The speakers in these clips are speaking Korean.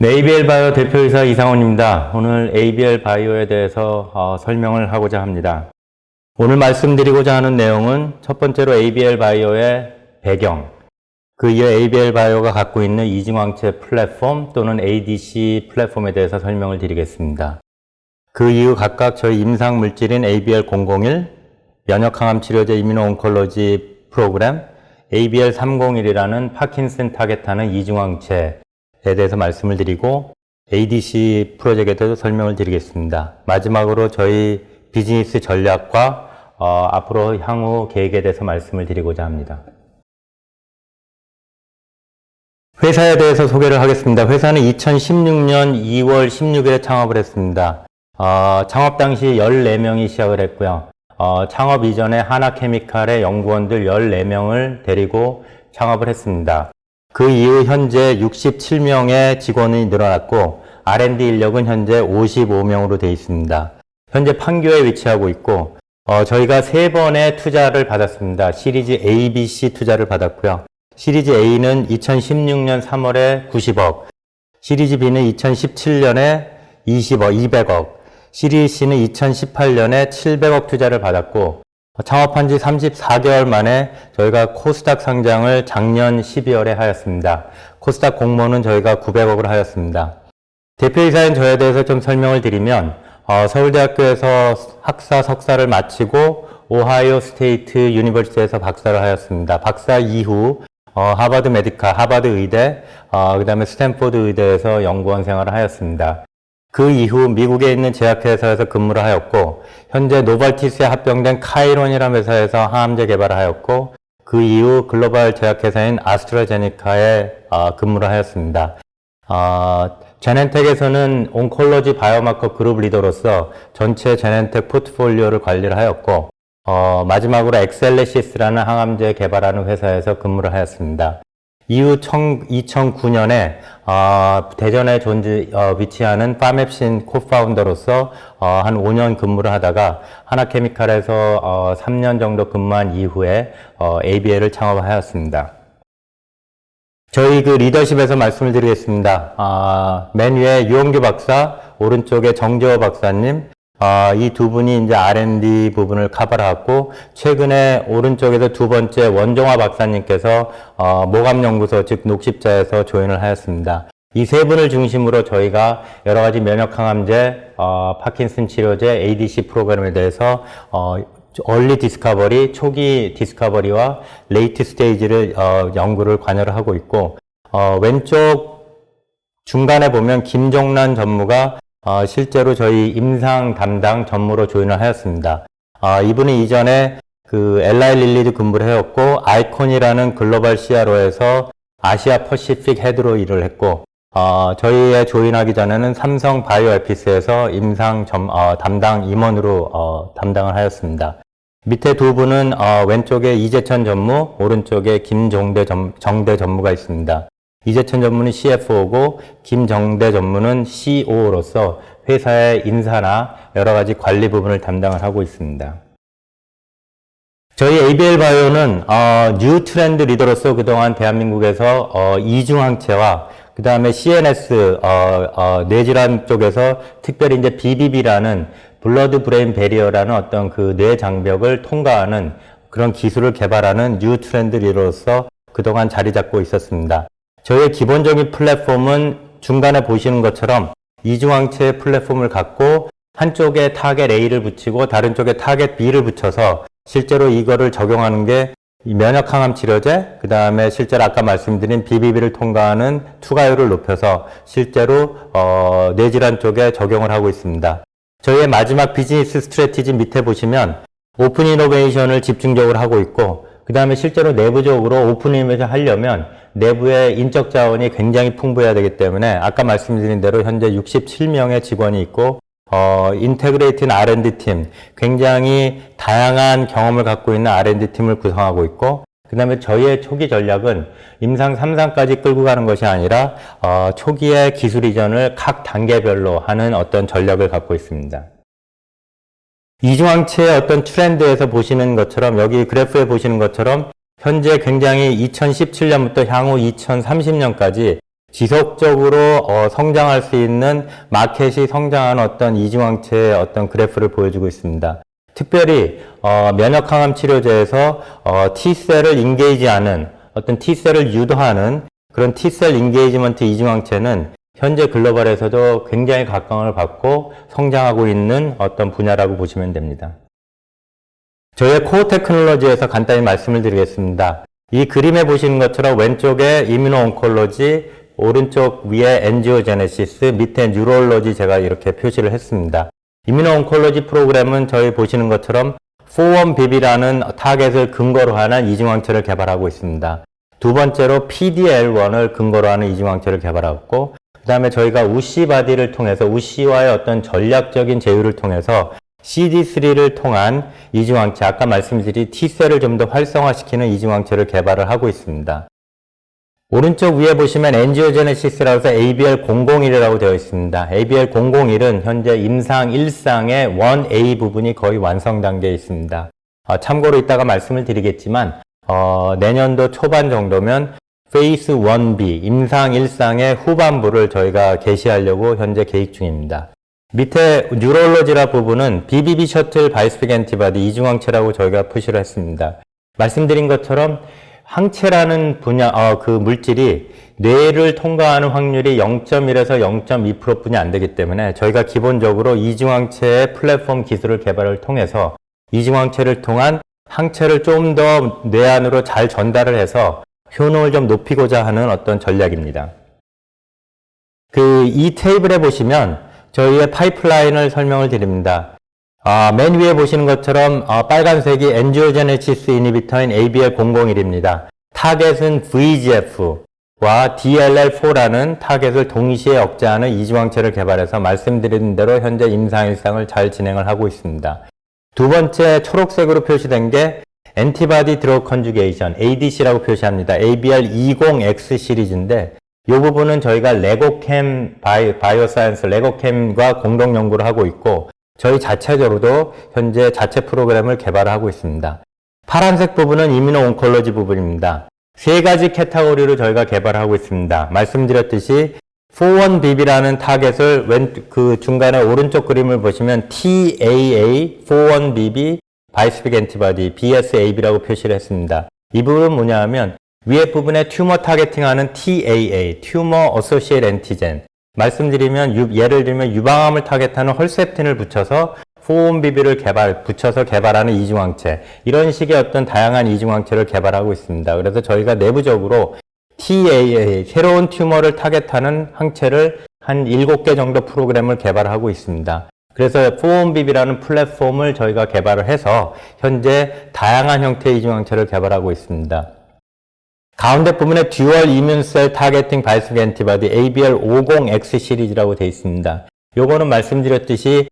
네, ABL 바이오 대표이사 이상원입니다. 오늘 ABL 바이오에 대해서 설명을 하고자 합니다. 오늘 말씀드리고자 하는 내용은 첫 번째로 ABL 바이오의 배경, 그 이후 ABL 바이오가 갖고 있는 이중항체 플랫폼 또는 ADC 플랫폼에 대해서 설명을 드리겠습니다. 그 이후 각각 저희 임상 물질인 ABL001, 면역항암 치료제 이뮤노온콜로지 프로그램, ABL301이라는 파킨슨 타겟하는 이중항체 에 대해서 말씀을 드리고 ADC 프로젝트에 대해서 설명을 드리겠습니다. 마지막으로 저희 비즈니스 전략과 앞으로 향후 계획에 대해서 말씀을 드리고자 합니다. 회사에 대해서 소개를 하겠습니다. 회사는 2016년 2월 16일에 창업을 했습니다. 창업 당시 14명이 시작을 했고요. 창업 이전에 하나케미칼의 연구원들 14명을 데리고 창업을 했습니다. 그 이후 현재 67명의 직원이 늘어났고 R&D 인력은 현재 55명으로 되어 있습니다. 현재 판교에 위치하고 있고 저희가 3번의 투자를 받았습니다. 시리즈 A, B, C 투자를 받았고요. 시리즈 A는 2016년 3월에 90억, 시리즈 B는 2017년에 200억, 시리즈 C는 2018년에 700억 투자를 받았고 창업한 지 34개월 만에 저희가 코스닥 상장을 작년 12월에 하였습니다. 코스닥 공모는 저희가 900억을 하였습니다. 대표이사인 저에 대해서 좀 설명을 드리면 서울대학교에서 학사 석사를 마치고 오하이오 스테이트 유니버시티에서 박사를 하였습니다. 박사 이후 하버드 메디칼, 하버드 의대, 그 다음에 스탠포드 의대에서 연구원 생활을 하였습니다. 그 이후 미국에 있는 제약회사에서 근무를 하였고 현재 노발티스에 합병된 카이론이라는 회사에서 항암제 개발을 하였고 그 이후 글로벌 제약회사인 아스트라제네카에 근무를 하였습니다. 제넨텍에서는 온콜로지 바이오마커 그룹 리더로서 전체 제넨텍 포트폴리오를 관리를 하였고 마지막으로 엑셀레시스라는 항암제 개발하는 회사에서 근무를 하였습니다. 이후 2009년에 대전에 위치하는 파맵신 코파운더로서 한 5년 근무를 하다가 하나케미칼에서 3년 정도 근무한 이후에 ABL을 창업하였습니다. 저희 그 리더십에서 말씀을 드리겠습니다. 맨 위에 유홍규 박사, 오른쪽에 정재호 박사님, 이 두 분이 이제 R&D 부분을 커버하고 최근에 오른쪽에서 두 번째 원종화 박사님께서 모감연구소 즉 녹십자에서 조인을 하였습니다. 이 세 분을 중심으로 저희가 여러 가지 면역항암제, 파킨슨 치료제, ADC 프로그램에 대해서 얼리 디스커버리, 초기 디스커버리와 레이트 스테이지를 연구를 관여를 하고 있고 왼쪽 중간에 보면 김종란 전무가 실제로 저희 임상 담당 전무로 조인을 하였습니다. 이분이 이전에 그 LI 릴리드 근무를 해왔고 아이콘이라는 글로벌 CRO에서 아시아 퍼시픽 헤드로 일을 했고 저희에 조인하기 전에는 삼성 바이오 에피스에서 임상 담당 임원으로 담당을 하였습니다. 밑에 두 분은 왼쪽에 이재천 전무, 오른쪽에 김정대 전무가 있습니다. 이재천 전무는 CFO고 김정대 전무는 COO로서 회사의 인사나 여러 가지 관리 부분을 담당을 하고 있습니다. 저희 ABL 바이오는 뉴 트렌드 리더로서 그동안 대한민국에서 이중항체와 그 다음에 CNS 뇌질환 쪽에서 특별히 이제 BBB라는 블러드 브레인 베리어라는 어떤 그 뇌 장벽을 통과하는 그런 기술을 개발하는 뉴 트렌드 리더로서 그동안 자리 잡고 있었습니다. 저희의 기본적인 플랫폼은 중간에 보시는 것처럼 이중항체 플랫폼을 갖고 한쪽에 타겟 A를 붙이고 다른 쪽에 타겟 B를 붙여서 실제로 이거를 적용하는 게 면역항암 치료제, 그 다음에 실제로 아까 말씀드린 BBB를 통과하는 투과율을 높여서 실제로 뇌질환 쪽에 적용을 하고 있습니다. 저희의 마지막 비즈니스 스트래티지 밑에 보시면 오픈 이노베이션을 집중적으로 하고 있고 그 다음에 실제로 내부적으로 오픈 이노베이션 하려면 내부의 인적 자원이 굉장히 풍부해야 되기 때문에 아까 말씀드린 대로 현재 67명의 직원이 있고 인테그레이팅 R&D 팀, 굉장히 다양한 경험을 갖고 있는 R&D 팀을 구성하고 있고 그 다음에 저희의 초기 전략은 임상 3상까지 끌고 가는 것이 아니라 초기의 기술 이전을 각 단계별로 하는 어떤 전략을 갖고 있습니다. 이중항체의 어떤 트렌드에서 보시는 것처럼 여기 그래프에 보시는 것처럼 현재 굉장히 2017년부터 향후 2030년까지 지속적으로 성장할 수 있는 마켓이 성장하는 어떤 이중항체의 어떤 그래프를 보여주고 있습니다. 특별히 면역항암 치료제에서 T셀을 인게이지하는 어떤 T셀을 유도하는 그런 T셀 인게이지먼트 이중항체는 현재 글로벌에서도 굉장히 각광을 받고 성장하고 있는 어떤 분야라고 보시면 됩니다. 저희의 코어 테크놀로지에서 간단히 말씀을 드리겠습니다. 이 그림에 보시는 것처럼 왼쪽에 이뮤노 온콜로지, 오른쪽 위에 엔지오제네시스, 밑에 뉴럴로지 제가 이렇게 표시를 했습니다. 이뮤노 온콜로지 프로그램은 저희 보시는 것처럼 4-1BB라는 타겟을 근거로 하는 이중항체를 개발하고 있습니다. 두 번째로 PDL1을 근거로 하는 이중항체를 개발하고, 그 다음에 저희가 우시바디를 통해서 우시와의 어떤 전략적인 제휴를 통해서 CD3를 통한 이중항체, 아까 말씀드린 T셀을 좀 더 활성화시키는 이중항체를 개발을 하고 있습니다. 오른쪽 위에 보시면 엔지오제네시스라고 해서 ABL001이라고 되어 있습니다. ABL001은 현재 임상 1상의 1A 부분이 거의 완성 단계에 있습니다. 참고로 이따가 말씀을 드리겠지만 내년도 초반 정도면 페이스 1B, 임상 1상의 후반부를 저희가 개시하려고 현재 계획 중입니다. 밑에 뉴럴로지라 부분은 BBB 셔틀 바이스픽 엔티바디 이중항체라고 저희가 표시를 했습니다. 말씀드린 것처럼 항체라는 분야, 그 물질이 뇌를 통과하는 확률이 0.1에서 0.2%뿐이 안 되기 때문에 저희가 기본적으로 이중항체의 플랫폼 기술을 개발을 통해서 이중항체를 통한 항체를 좀 더 뇌 안으로 잘 전달을 해서 효능을 좀 높이고자 하는 어떤 전략입니다. 이 테이블에 보시면 저희의 파이프라인을 설명을 드립니다. 맨 위에 보시는 것처럼 빨간색이 엔지오제네시스 이니비터인 ABL001입니다. 타겟은 VEGF와 DLL4라는 타겟을 동시에 억제하는 이중항체를 개발해서 말씀드린 대로 현재 임상 1상을 잘 진행을 하고 있습니다. 두 번째 초록색으로 표시된 게 엔티바디 드러그 컨주게이션 ADC라고 표시합니다. ABL20X 시리즈인데 이 부분은 저희가 레고캠 바이오사이언스 레고캠과 공동 연구를 하고 있고 저희 자체적으로도 현재 자체 프로그램을 개발하고 있습니다. 파란색 부분은 이뮤노 온콜로지 부분입니다. 세 가지 캐테고리로 저희가 개발하고 있습니다. 말씀드렸듯이 4-1BB라는 타겟을 중간에 오른쪽 그림을 보시면 TAA 4-1BB 바이스픽 엔티바디 BSAB라고 표시를 했습니다. 이 부분은 뭐냐 하면 위에 부분에 튜머 타겟팅하는 TAA, 튜머 어소시에이트 엔티젠. 말씀드리면 예를 들면 유방암을 타겟하는 헐셉틴을 붙여서 4-1BB를 붙여서 개발하는 이중항체. 이런 식의 어떤 다양한 이중항체를 개발하고 있습니다. 그래서 저희가 내부적으로 TAA, 새로운 튜머를 타겟하는 항체를 한 7개 정도 프로그램을 개발하고 있습니다. 그래서 4-1BB라는 플랫폼을 저희가 개발을 해서 현재 다양한 형태의 이중항체를 개발하고 있습니다. 가운데 부분에 듀얼 이뮨셀 타겟팅 바이스픽 엔티바디 ABL50X 시리즈라고 되어 있습니다. 요거는 말씀드렸듯이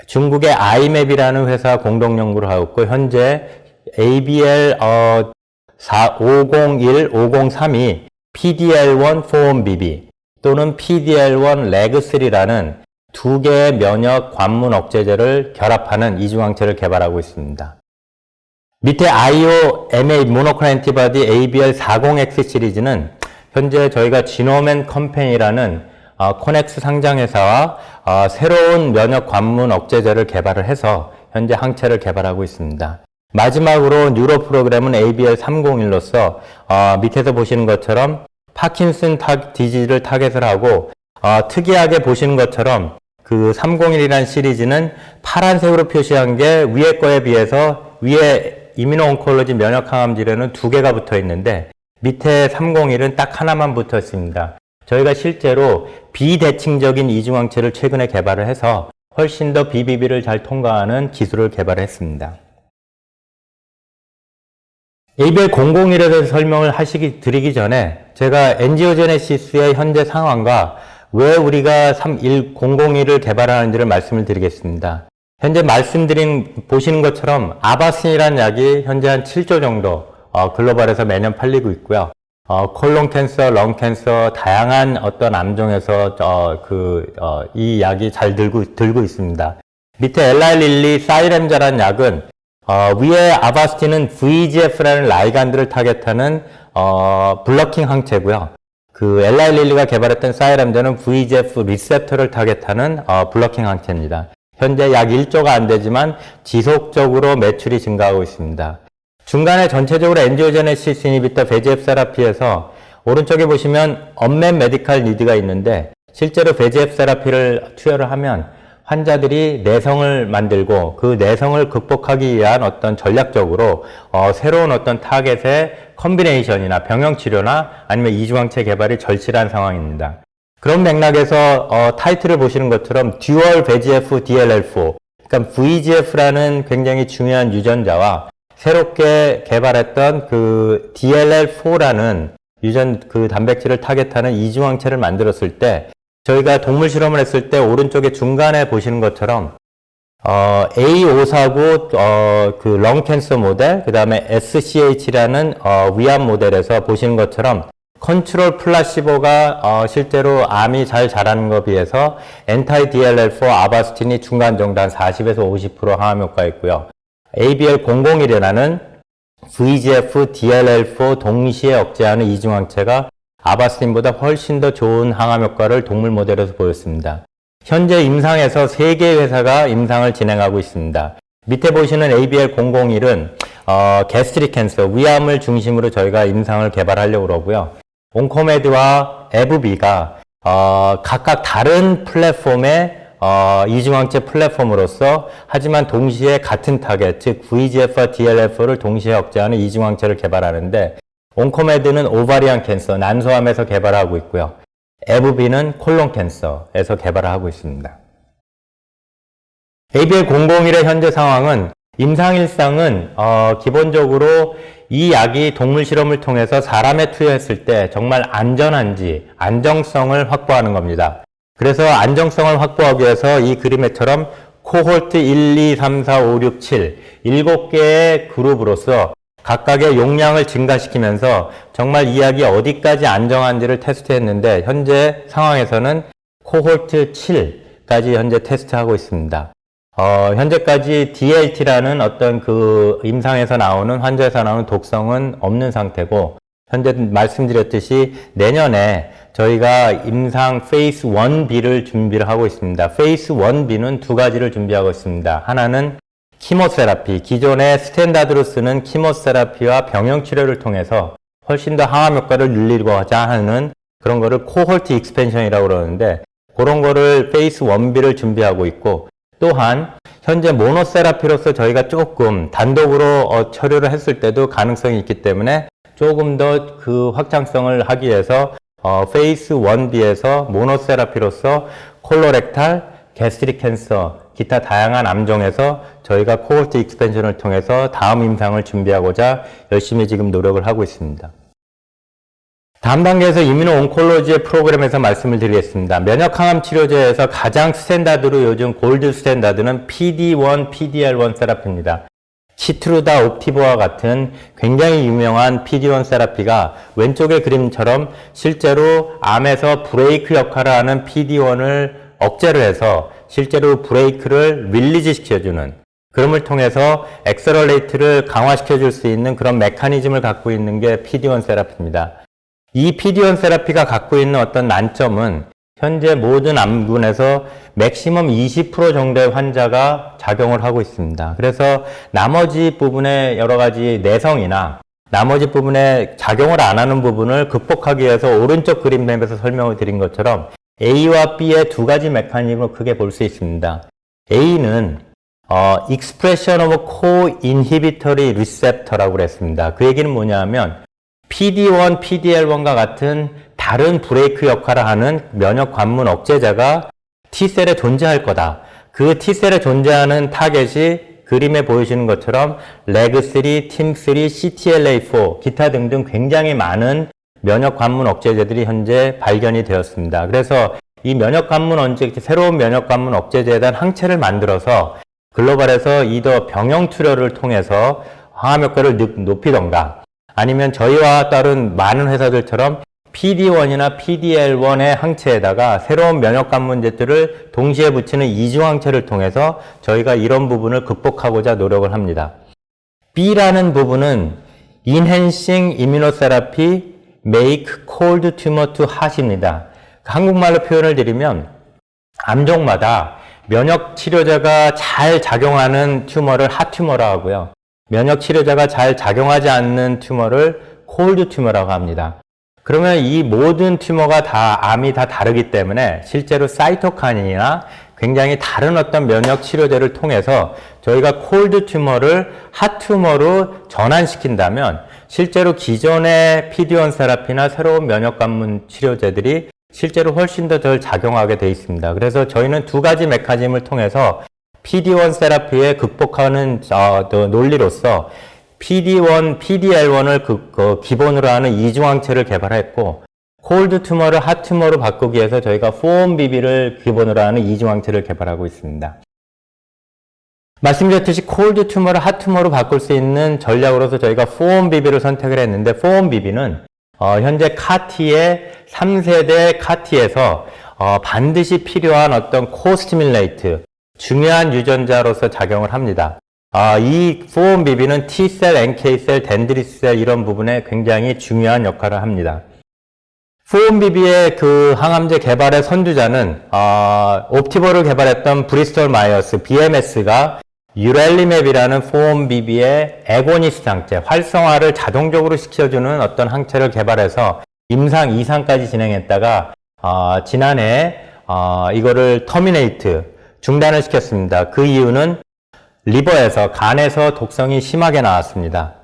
중국의 아이맵이라는 회사 공동 연구를 하고 있고 현재 ABL 501, 503이 PDL1 4-1BB 또는 PDL1 레그3라는 두 개의 면역 관문 억제제를 결합하는 이중항체를 개발하고 있습니다. 밑에 IO-MA 모노클 엔티바디 ABL40X 시리즈는 현재 저희가 지노맨 컴퍼니라는 코넥스 상장회사와 새로운 면역 관문 억제제를 개발을 해서 현재 항체를 개발하고 있습니다. 마지막으로 뉴로 프로그램은 ABL301로서 밑에서 보시는 것처럼 파킨슨 디지를 타겟을 하고 특이하게 보시는 것처럼 그 301이라는 시리즈는 파란색으로 표시한 게 위에 거에 비해서 위에 이뮤노 온콜로지 면역항암 질에는 2개가 붙어 있는데 밑에 301은 딱 하나만 붙어 있습니다. 저희가 실제로 비대칭적인 이중항체를 최근에 개발을 해서 훨씬 더 BBB를 잘 통과하는 기술을 개발했습니다. ABL001에 대해서 설명을 드리기 전에 제가 엔지오제네시스의 현재 상황과 왜 우리가 001을 개발하는지를 말씀을 드리겠습니다. 현재 보시는 것처럼 아바신이라는 약이 현재 한 7조 정도 글로벌에서 매년 팔리고 있고요. 콜론 캔서, 렁 캔서, 다양한 어떤 암종에서 이 약이 잘 들고 있습니다. 밑에 엘라일릴리 사이렘자라는 약은 위에 아바스틴은 VEGF라는 라이간드를 타겟하는 블러킹 항체고요. 그 엘라이 릴리가 개발했던 사이람제는 VEGF 리셉터를 타겟하는 블러킹 항체입니다. 현재 약 1조가 안 되지만 지속적으로 매출이 증가하고 있습니다. 중간에 전체적으로 엔지오제네시스 이니비터 VEGF 세라피에서 오른쪽에 보시면 언맷 메디컬 니드가 있는데 실제로 VEGF 세라피를 투여를 하면 환자들이 내성을 만들고 그 내성을 극복하기 위한 어떤 전략적으로 새로운 어떤 타겟의 컨비네이션이나 병형치료나 아니면 이중항체 개발이 절실한 상황입니다. 그런 맥락에서 타이틀을 보시는 것처럼 듀얼 VEGF DLL4, 그러니까 VEGF라는 굉장히 중요한 유전자와 새롭게 개발했던 그 DLL4라는 그 단백질을 타겟하는 이중항체를 만들었을 때 저희가 동물 실험을 했을 때 오른쪽에 중간에 보시는 것처럼 A549 그 렁캔서 모델, 그 다음에 SCH라는 위암 모델에서 보시는 것처럼 컨트롤 플라시보가 실제로 암이 잘 자라는 것에 비해서 엔타이 DLL4 아바스틴이 중간 정도 한 40에서 50% 항암 효과가 있고요. ABL001이라는 VEGF, DLL4 동시에 억제하는 이중항체가 아바스틴보다 훨씬 더 좋은 항암 효과를 동물 모델에서 보였습니다. 현재 임상에서 3개의 회사가 임상을 진행하고 있습니다. 밑에 보시는 ABL001은 게스트릭 캔서, 위암을 중심으로 저희가 임상을 개발하려고 그러고요. 온코메드와 에브비가 각각 다른 플랫폼의 이중항체 플랫폼으로서 하지만 동시에 같은 타겟, 즉 VEGF와 DLL4를 동시에 억제하는 이중항체를 개발하는데 온코메드는 오바리안 캔서, 난소암에서 개발하고 있고요. 에브비는 콜론 캔서에서 개발하고 있습니다. ABL001의 현재 상황은 임상일상은 기본적으로 이 약이 동물 실험을 통해서 사람에 투여했을 때 정말 안전한지 안정성을 확보하는 겁니다. 그래서 안정성을 확보하기 위해서 이 그림에처럼 코홀트 1, 2, 3, 4, 5, 6, 7 7개의 그룹으로서 각각의 용량을 증가시키면서 정말 이 약이 어디까지 안정한지를 테스트했는데 현재 상황에서는 코홀트 7까지 현재 테스트하고 있습니다. 현재까지 DLT라는 어떤 그 임상에서 나오는 환자에서 나오는 독성은 없는 상태고 현재 말씀드렸듯이 내년에 저희가 임상 페이스 1B를 준비를 하고 있습니다. 페이스 1B는 두 가지를 준비하고 있습니다. 하나는 키모세라피, 기존의 스탠다드로 쓰는 키모세라피와 병형치료를 통해서 훨씬 더 항암 효과를 늘리고자 하는 그런 거를 코홀트 익스펜션이라고 그러는데 그런 거를 페이스 1B를 준비하고 있고 또한 현재 모노세라피로서 저희가 조금 단독으로 처리를 했을 때도 가능성이 있기 때문에 조금 더 그 확장성을 하기 위해서 페이스 1B에서 모노세라피로서 콜로렉탈, 게스트릭 캔서, 기타 다양한 암종에서 저희가 코홀트 익스펜션을 통해서 다음 임상을 준비하고자 열심히 지금 노력을 하고 있습니다. 다음 단계에서 이뮤노 온콜로지의 프로그램에서 말씀을 드리겠습니다. 면역항암 치료제에서 가장 스탠다드로 요즘 골드 스탠다드는 PD-1, PD-L1 세라피입니다. 키트루다 옵티보와 같은 굉장히 유명한 PD-1 세라피가 왼쪽의 그림처럼 실제로 암에서 브레이크 역할을 하는 PD-1을 억제를 해서 실제로 브레이크를 릴리즈 시켜주는 그럼을 통해서 엑셀러레이트를 강화시켜줄 수 있는 그런 메커니즘을 갖고 있는 게 PD-1 세라피입니다. 이 PD-1 세라피가 갖고 있는 어떤 난점은 현재 모든 암군에서 맥시멈 20% 정도의 환자가 작용을 하고 있습니다. 그래서 나머지 부분의 여러 가지 내성이나 나머지 부분에 작용을 안 하는 부분을 극복하기 위해서 오른쪽 그림맵에서 설명을 드린 것처럼 A와 B의 두 가지 메커니즘을 크게 볼 수 있습니다. A는 Expression of Co-Inhibitory Receptor라고 그랬습니다. 그 얘기는 뭐냐면 PD-1, PD-L1과 같은 다른 브레이크 역할을 하는 면역 관문 억제자가 T셀에 존재할 거다. 그 T셀에 존재하는 타겟이 그림에 보이시는 것처럼 LAG3, TIM3, CTLA4, 기타 등등 굉장히 많은 면역 관문 억제제들이 현재 발견이 되었습니다. 그래서 이 면역 관문 새로운 면역 관문 억제제에 대한 항체를 만들어서 글로벌에서 이더 병형 투여를 통해서 항암 효과를 높이던가 아니면 저희와 다른 많은 회사들처럼 PD-1이나 PD-L1의 항체에다가 새로운 면역 관문제들을 동시에 붙이는 이중항체를 통해서 저희가 이런 부분을 극복하고자 노력을 합니다. B라는 부분은 Enhancing Immunotherapy make cold tumor to hot입니다. 한국말로 표현을 드리면 암종마다 면역 치료제가 잘 작용하는 튜머를 핫 튜머라고 하고요. 면역 치료제가 잘 작용하지 않는 튜머를 콜드 튜머라고 합니다. 그러면 이 모든 튜머가 암이 다 다르기 때문에 실제로 사이토카인이나 굉장히 다른 어떤 면역 치료제를 통해서 저희가 콜드 튜머를 핫 튜머로 전환시킨다면 실제로 기존의 PD-1 세라피나 새로운 면역 관문 치료제들이 실제로 훨씬 더 덜 작용하게 되어 있습니다. 그래서 저희는 두 가지 메커니즘을 통해서 PD-1 세라피에 극복하는 논리로서 PD-1, PD-L1을 기본으로 하는 이중항체를 개발했고 콜드 튜머를 핫 튜머로 바꾸기 위해서 저희가 4-1BB를 기본으로 하는 이중항체를 개발하고 있습니다. 말씀드렸듯이 콜드 튜머를 핫 튜머로 바꿀 수 있는 전략으로서 저희가 4-1BB를 선택을 했는데 4-1BB는 현재 카티의 3세대 카티에서 반드시 필요한 어떤 코스티뮬레이트, 중요한 유전자로서 작용을 합니다. 이 4-1BB는 T셀, NK셀, 덴드리트셀 이런 부분에 굉장히 중요한 역할을 합니다. 4-1BB의 그 항암제 개발의 선두자는 옵티버를 개발했던 브리스톨 마이어스, BMS가 유렐리맵이라는 4-1BB의 에고니스트 항체, 활성화를 자동적으로 시켜주는 어떤 항체를 개발해서 임상 2상까지 진행했다가 지난해 이거를 중단을 시켰습니다. 그 이유는 리버에서, 간에서 독성이 심하게 나왔습니다.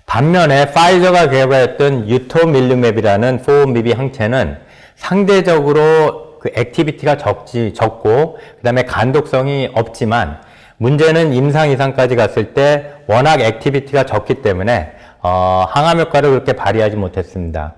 반면에 파이저가 개발했던 유토밀루맵이라는 4-1BB 항체는 상대적으로 그 액티비티가 적고 그 다음에 간독성이 없지만 문제는 임상 이상까지 갔을 때 워낙 액티비티가 적기 때문에 항암 효과를 그렇게 발휘하지 못했습니다.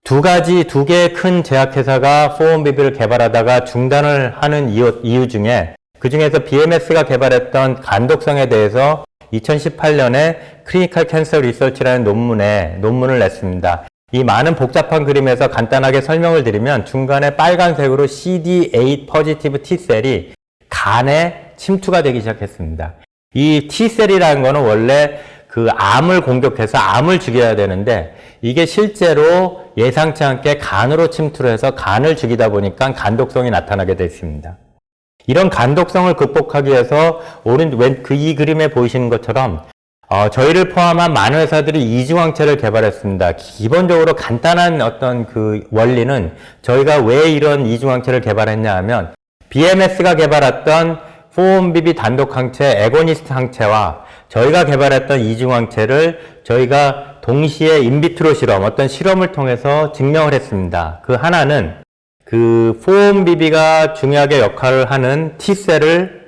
두 개의 큰 제약회사가 4-1BB를 개발하다가 중단을 하는 이유 중에 그 중에서 BMS가 개발했던 간독성에 대해서 2018년에 클리니컬 캔서 리서치라는 논문을 냈습니다. 이 많은 복잡한 그림에서 간단하게 설명을 드리면 중간에 빨간색으로 CD8 포지티브 T셀이 간에 침투가 되기 시작했습니다. 이 T셀이라는 거는 원래 그 암을 공격해서 암을 죽여야 되는데 이게 실제로 예상치 않게 간으로 침투를 해서 간을 죽이다 보니까 간독성이 나타나게 됐습니다. 이런 간독성을 극복하기 위해서 이 그림에 보이시는 것처럼 저희를 포함한 많은 회사들이 이중항체를 개발했습니다. 기본적으로 간단한 어떤 그 원리는 저희가 왜 이런 이중항체를 개발했냐 하면 BMS가 개발했던 4-1BB 단독항체 에고니스트 항체와 저희가 개발했던 이중항체를 저희가 동시에 인비트로 실험, 어떤 실험을 통해서 증명을 했습니다. 그 하나는 그 4-1BB가 중요하게 역할을 하는 T셀을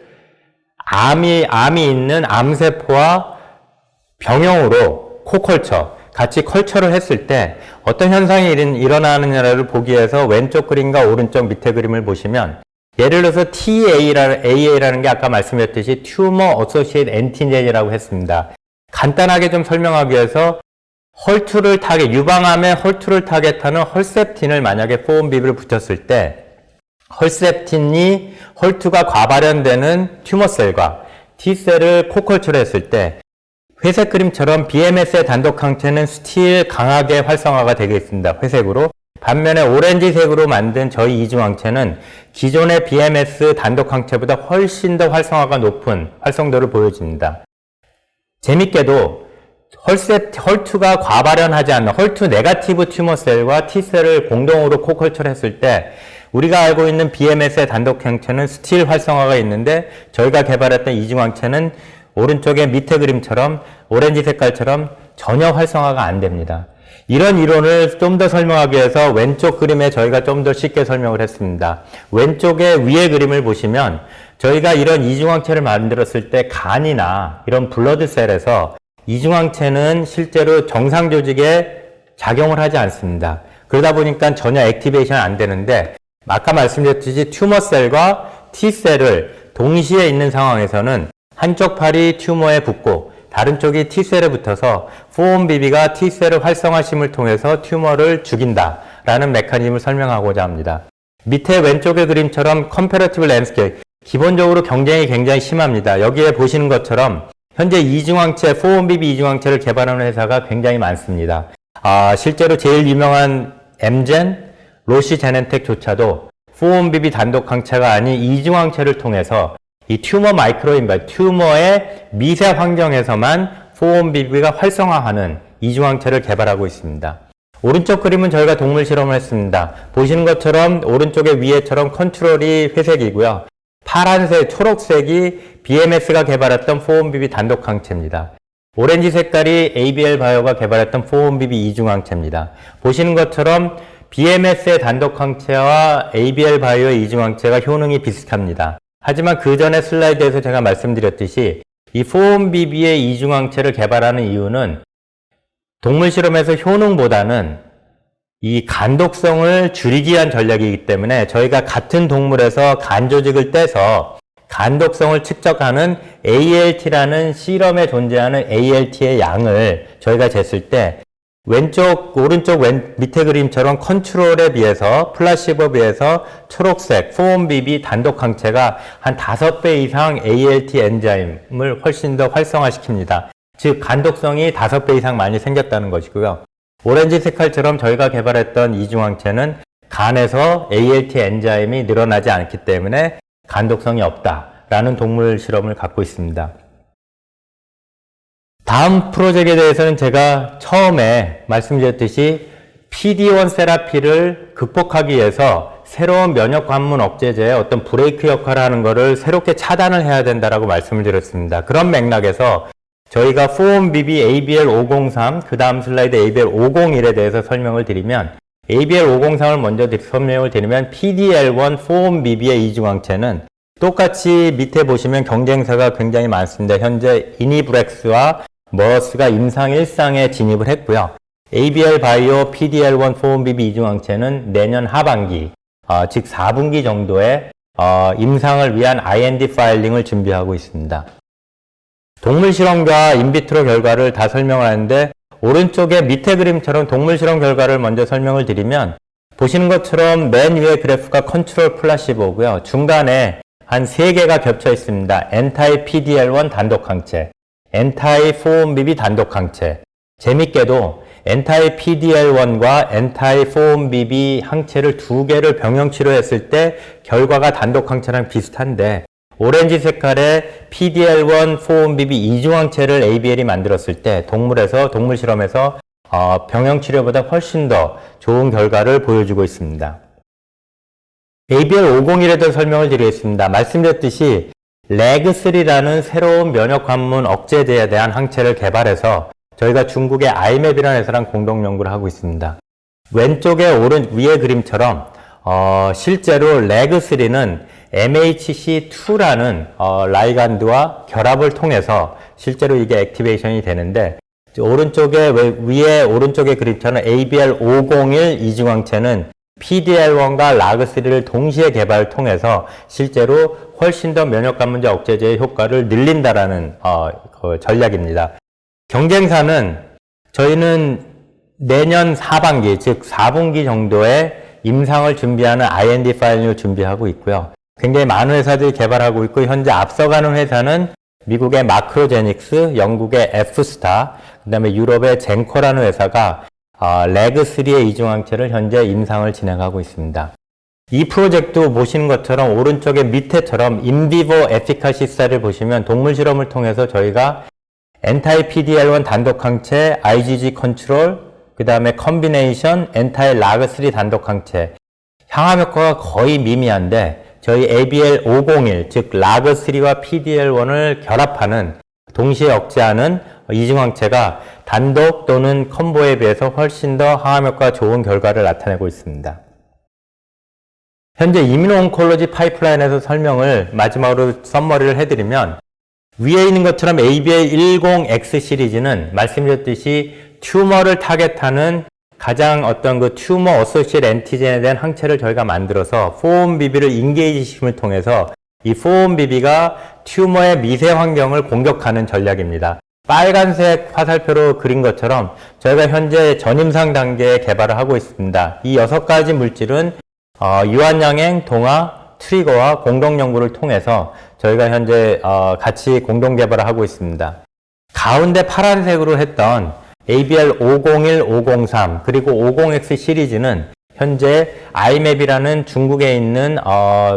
암이 있는 암세포와 병용으로 코컬처, 같이 컬처를 했을 때 어떤 현상이 일어나느냐를 보기 위해서 왼쪽 그림과 오른쪽 밑에 그림을 보시면 예를 들어서 TAA라는 게 아까 말씀드렸듯이 튜머 어소시에이트 엔티젠이라고 했습니다. 간단하게 좀 설명하기 위해서 유방암의 헐투를 타겟하는 헐셉틴을 만약에 4-1BB를 붙였을 때 헐셉틴이 헐투가 과발현되는 튜머셀과 T셀을 코컬처를 했을 때 회색 그림처럼 BMS의 단독항체는 스틸 강하게 활성화가 되겠습니다. 회색으로. 반면에 오렌지색으로 만든 저희 이중항체는 기존의 BMS 단독항체보다 훨씬 더 활성화가 높은 활성도를 보여줍니다. 재밌게도 헐투가 과발현하지 않는 헐투 네가티브 튜머셀과 T셀을 공동으로 코컬처를 했을 때 우리가 알고 있는 BMS의 단독항체는 스틸 활성화가 있는데 저희가 개발했던 이중항체는 오른쪽에 밑에 그림처럼 오렌지 색깔처럼 전혀 활성화가 안 됩니다. 이런 이론을 좀 더 설명하기 위해서 왼쪽 그림에 저희가 좀 더 쉽게 설명을 했습니다. 왼쪽에 위에 그림을 보시면 저희가 이런 이중항체를 만들었을 때 간이나 이런 블러드셀에서 이중항체는 실제로 정상 조직에 작용을 하지 않습니다. 그러다 보니까 전혀 액티베이션 안 되는데 아까 말씀드렸듯이 튜머셀과 T셀을 동시에 있는 상황에서는 한쪽 팔이 튜머에 붙고 다른 쪽이 T셀에 붙어서 4-1BB가 T셀을 활성화심을 통해서 튜머를 죽인다라는 메커니즘을 설명하고자 합니다. 밑에 왼쪽의 그림처럼 컴패러티브 랜드스케이프, 기본적으로 경쟁이 굉장히 심합니다. 여기에 보시는 것처럼 현재 4-1BB 이중항체를 개발하는 회사가 굉장히 많습니다. 실제로 제일 유명한 엠젠, 로시 제넨텍조차도 4-1BB 단독 항체가 아닌 이중항체를 통해서 이 튜머 마이크로인바, 튜머의 미세 환경에서만 4-1BB가 활성화하는 이중항체를 개발하고 있습니다. 오른쪽 그림은 저희가 동물 실험을 했습니다. 보시는 것처럼 오른쪽에 위에처럼 컨트롤이 회색이고요. 파란색, 초록색이 BMS가 개발했던 4-1BB 단독 항체입니다. 오렌지 색깔이 ABL 바이오가 개발했던 4-1BB 이중항체입니다. 보시는 것처럼 BMS의 단독 항체와 ABL 바이오의 이중항체가 효능이 비슷합니다. 하지만 그 전에 슬라이드에서 제가 말씀드렸듯이 이 4-1BB의 이중항체를 개발하는 이유는 동물 실험에서 효능보다는 이 간독성을 줄이기 위한 전략이기 때문에 저희가 같은 동물에서 간 조직을 떼서 간독성을 측정하는 ALT라는 실험에 존재하는 ALT의 양을 저희가 쟀을 때 왼쪽, 오른쪽 밑에 그림처럼 컨트롤에 비해서, 플라시보에 비해서 초록색 4-1BB 단독 항체가 한 5배 이상 ALT 엔자임을 훨씬 더 활성화시킵니다. 즉, 간독성이 5배 이상 많이 생겼다는 것이고요. 오렌지 색깔처럼 저희가 개발했던 이중항체는 간에서 ALT 엔자임이 늘어나지 않기 때문에 간독성이 없다라는 동물 실험을 갖고 있습니다. 다음 프로젝트에 대해서는 제가 처음에 말씀드렸듯이 PD-1 세라피를 극복하기 위해서 새로운 면역 관문 억제제의 어떤 브레이크 역할을 하는 것을 새롭게 차단을 해야 된다라고 말씀을 드렸습니다. 그런 맥락에서 저희가 4-1BB ABL503, 그 다음 슬라이드 ABL501에 대해서 설명을 드리면 ABL503을 먼저 설명을 드리면 PD-L1 4-1BB의 이중항체는 똑같이 밑에 보시면 경쟁사가 굉장히 많습니다. 현재 이니브렉스와 머러스가 임상 1상에 진입을 했고요. ABL 바이오 PD-L1 4-1BB 이중항체는 내년 하반기, 즉 4분기 정도에 임상을 위한 IND 파일링을 준비하고 있습니다. 동물 실험과 인비트로 결과를 다 설명을 하는데 오른쪽에 밑에 그림처럼 동물 실험 결과를 먼저 설명을 드리면 보시는 것처럼 맨 위에 그래프가 컨트롤 플라시보고요. 중간에 한 3개가 겹쳐 있습니다. 엔타이 PD-L1 단독 항체, 엔타이 4-1BB 단독 항체. 재밌게도 엔타이 PD-L1과 엔타이 4-1BB 항체를 2개를 병용 치료했을 때 결과가 단독 항체랑 비슷한데 오렌지 색깔의 PD-L1 4-1BB 이중항체를 ABL이 만들었을 때 동물 실험에서 병용 치료보다 훨씬 더 좋은 결과를 보여주고 있습니다. ABL501에 대해 설명을 드리겠습니다. 말씀드렸듯이 레그3라는 새로운 면역 관문 억제제에 대한 항체를 개발해서 저희가 중국의 아이맵이라는 회사랑 공동 연구를 하고 있습니다. 왼쪽에 위에 그림처럼 실제로 레그3는 MHC2라는 라이간드와 결합을 통해서 실제로 이게 액티베이션이 되는데 오른쪽에 위에 오른쪽에 그림처럼 ABL501 이중항체는 PD-L1과 라그3를 동시에 개발을 통해서 실제로 훨씬 더 면역관문제 억제제의 효과를 늘린다라는 전략입니다. 경쟁사는 저희는 내년 하반기, 즉 4분기 정도에 임상을 준비하는 IND 파일링을 준비하고 있고요. 굉장히 많은 회사들이 개발하고 있고 현재 앞서가는 회사는 미국의 마크로제닉스, 영국의 F스타, 그 다음에 유럽의 젠코라는 회사가 레그3의 이중항체를 현재 임상을 진행하고 있습니다. 이 프로젝트 보시는 것처럼 오른쪽에 밑에처럼 인비보 에피카시 스타를 보시면 동물 실험을 통해서 저희가 엔타이 PD-L1 단독 항체, IgG 컨트롤, 그 다음에 컨비네이션, 엔타이 라그3 단독 항체 항암 효과가 거의 미미한데 저희 ABL501, 즉 라그3와 PD-L1을 결합하는 동시에 억제하는 이중항체가 단독 또는 컴보에 비해서 훨씬 더 항암 효과가 좋은 결과를 나타내고 있습니다. 현재 이뮤노온콜로지 파이프라인에서 설명을 마지막으로 썸머리를 해드리면 위에 있는 것처럼 ABL10X 시리즈는 말씀드렸듯이 튜머를 타겟하는 가장 어떤 그 튜머 어소시에이트 엔티젠에 대한 항체를 저희가 만들어서 4-1BB를 인게이지 시킴을 통해서 이 4-1BB가 튜머의 미세 환경을 공격하는 전략입니다. 빨간색 화살표로 그린 것처럼 저희가 현재 전임상 단계에 개발을 하고 있습니다. 이 6가지 물질은 유한양행, 동화, 트리거와 공동 연구를 통해서 저희가 현재 같이 공동 개발을 하고 있습니다. 가운데 파란색으로 했던 ABL 501, 503 그리고 50X 시리즈는 현재 아이맵이라는 중국에 있는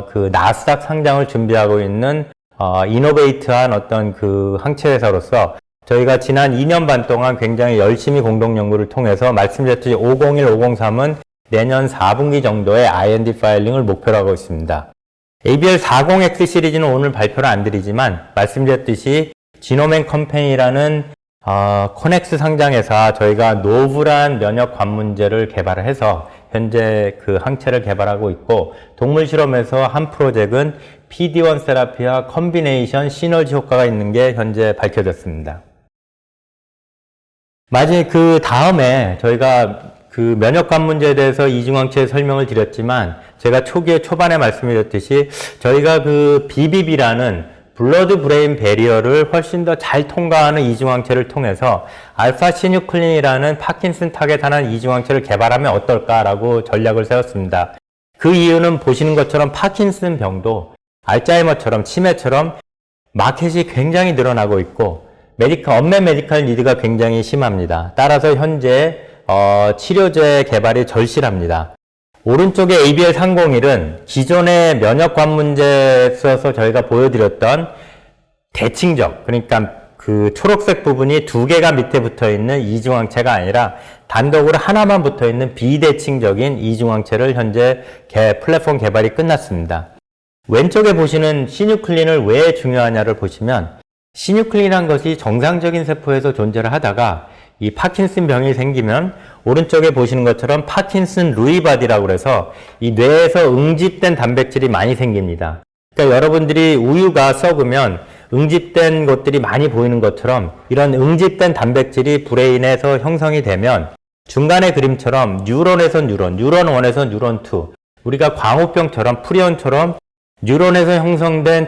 그 나스닥 상장을 준비하고 있는 이노베이트한 어떤 그 항체 회사로서 저희가 지난 2년 반 동안 굉장히 열심히 공동 연구를 통해서 말씀드렸듯이 501, 503은 내년 4분기 정도의 IND 파일링을 목표로 하고 있습니다. ABL 40X 시리즈는 오늘 발표를 안 드리지만 말씀드렸듯이 지노맨 컴퍼니라는 코넥스 상장회사 저희가 노블한 면역 관문제를 개발을 해서 현재 그 항체를 개발하고 있고 동물 실험에서 한 프로젝트는 PD-1 세라피와 컨비네이션 시너지 효과가 있는 게 현재 밝혀졌습니다. 마지막에 그 다음에 저희가 그 면역 관문제에 대해서 이중항체 설명을 드렸지만 제가 초반에 말씀드렸듯이 저희가 그 BBB라는 블러드 브레인 배리어를 훨씬 더 잘 통과하는 이중항체를 통해서 알파 시뉴클린이라는 파킨슨 타겟하는 이중항체를 개발하면 어떨까라고 전략을 세웠습니다. 그 이유는 보시는 것처럼 파킨슨 병도 알츠하이머처럼 치매처럼 마켓이 굉장히 늘어나고 있고 언메 메디컬 니드가 굉장히 심합니다. 따라서 현재 치료제 개발이 절실합니다. 오른쪽에 ABL301은 기존의 면역 관문제에 있어서 저희가 보여드렸던 대칭적, 그러니까 그 초록색 부분이 두 개가 밑에 붙어 있는 이중항체가 아니라 단독으로 하나만 붙어 있는 비대칭적인 이중항체를 현재 플랫폼 개발이 끝났습니다. 왼쪽에 보시는 시뉴클린을 왜 중요하냐를 보시면 시뉴클린이란 것이 정상적인 세포에서 존재를 하다가 이 파킨슨 병이 생기면 오른쪽에 보시는 것처럼 파킨슨 루이바디라고 해서 이 뇌에서 응집된 단백질이 많이 생깁니다. 그러니까 여러분들이 우유가 썩으면 응집된 것들이 많이 보이는 것처럼 이런 응집된 단백질이 브레인에서 형성이 되면 중간의 그림처럼 뉴런에서 뉴런 1에서 뉴런 2 우리가 광우병처럼 프리온처럼 뉴런에서 형성된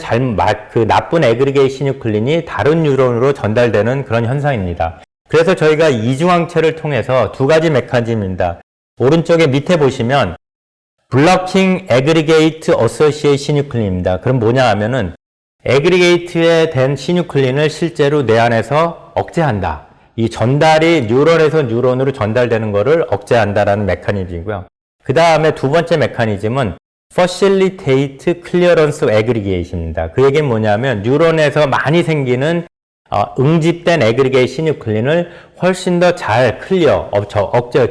나쁜 애그리게이트 시뉴클린이 다른 뉴런으로 전달되는 그런 현상입니다. 그래서 저희가 이중항체를 통해서 두 가지 메커니즘입니다. 오른쪽에 밑에 보시면 블러킹 애그리게이트 어소시에이트 시뉴클린입니다. 그럼 뭐냐 하면은 애그리게이트에 된 시뉴클린을 실제로 뇌 안에서 억제한다. 이 전달이 뉴런에서 뉴런으로 전달되는 것을 억제한다라는 메커니즘이고요. 그 다음에 두 번째 메커니즘은 Facilitate Clearance Aggregate입니다. 그 얘기는 뭐냐면 뉴런에서 많이 생기는 응집된 애그리게이트 시뉴클린을 훨씬 더 잘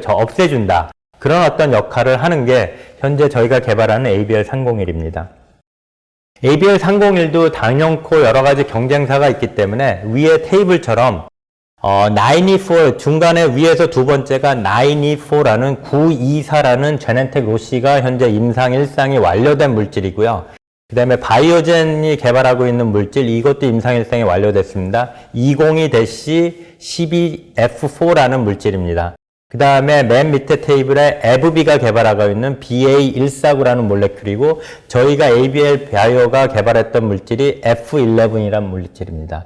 없애준다. 그런 어떤 역할을 하는 게 현재 저희가 개발하는 ABL301입니다. ABL301도 당연코 여러 가지 경쟁사가 있기 때문에 위에 테이블처럼 9E4 중간에 위에서 두 번째가 9E4라는 924라는 제넨텍 로시가 현재 임상 1상이 완료된 물질이고요. 그 다음에 바이오젠이 개발하고 있는 물질 이것도 임상 1상이 완료됐습니다. 202-12F4라는 물질입니다. 그 다음에 맨 밑에 테이블에 에브비가 개발하고 있는 BA149라는 몰레큘이고 저희가 ABL 바이오가 개발했던 물질이 F11이라는 물질입니다.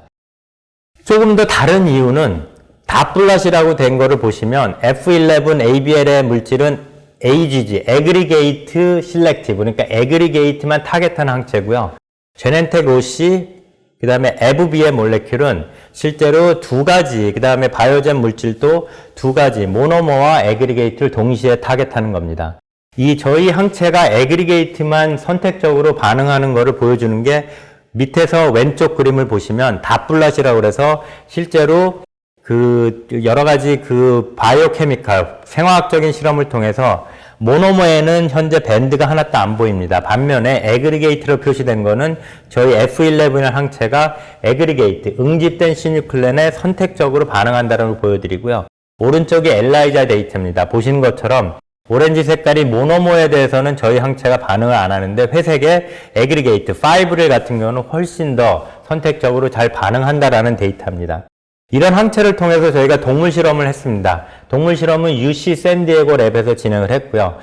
조금 더 다른 이유는 닷블랏이라고 된 거를 보시면 F11 ABL의 물질은 AGG, Aggregate Selective, 그러니까 Aggregate만 타겟한 항체고요. 제넨텍 로시, 그 다음에 에브비의 몰레큘은 실제로 두 가지, 그 다음에 바이오젠 물질도 두 가지, 모노머와 애그리게이트를 동시에 타겟하는 겁니다. 이 저희 항체가 애그리게이트만 선택적으로 반응하는 것을 보여주는 게 밑에서 왼쪽 그림을 보시면 닷블랏이라고 그래서 실제로 그 여러 가지 그 바이오케미칼 생화학적인 실험을 통해서 모노머에는 현재 밴드가 하나도 안 보입니다. 반면에 애그리게이트로 표시된 거는 저희 F11 항체가 애그리게이트, 응집된 시뉴클린에 선택적으로 반응한다는 걸 보여드리고요. 오른쪽이 엘라이자 데이터입니다. 보시는 것처럼 오렌지 색깔이 모노머에 대해서는 저희 항체가 반응을 안 하는데 회색의 애그리게이트, 파이브릴 같은 경우는 훨씬 더 선택적으로 잘 반응한다라는 데이터입니다. 이런 항체를 통해서 저희가 동물 실험을 했습니다. 동물 실험은 UC 샌디에고 랩에서 진행을 했고요.